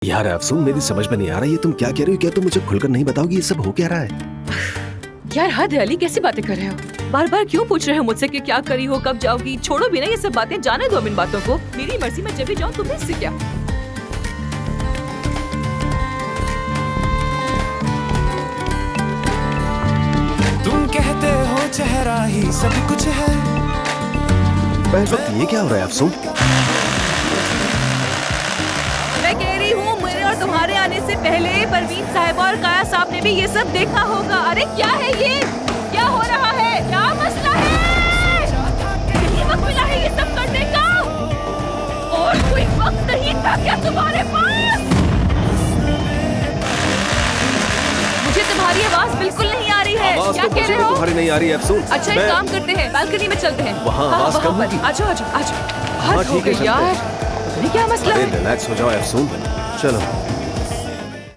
यार अफसून, मेरी समझ में नहीं आ रहा ये तुम क्या कह रही हो। क्या तुम मुझे खुलकर नहीं बताओगी ये सब हो क्या रहा है? यार हद है अली, कैसी बातें कर रहे हो? बार बार क्यों पूछ रहे हो मुझसे कि क्या करी हो, कब जाओगी? छोड़ो भी ना ये सब बातें, जाने दो अब इन बातों को। मेरी मर्जी में जब भी जाऊँ, तुम्हें इससे क्या? तुम कहते हो चेहरा ही सब कुछ है। इस वक्त ये क्या हो रहा है अफसून? मैं कह रही हूँ मेरे और तुम्हारे आने से पहले परवीन साहिबा और काया साहब ने भी ये सब देखा होगा। अरे क्या है ये? क्या हो रहा है? क्या मसला है? यही वक्त मिला है ये सब करने का? और कोई वक्त नहीं था क्या तुम्हारे पास? मुझे तुम्हारी आवाज बिल्कुल नहीं आ रही है। आवाज क्या तो कह मुझे रहे भी हो? तुम्हारी नहीं आ रही है अफसून। अच्छा एक काम करते हैं, बालकनी में चलते हैं। वहाँ आवाज कम होगी। आजो आजो आजो। हाँ, हद हो ठीक है, गई चलते यार। हैं। अरे क्या मसला अरे है? रिलैक्स हो जाओ अफसून, चलो।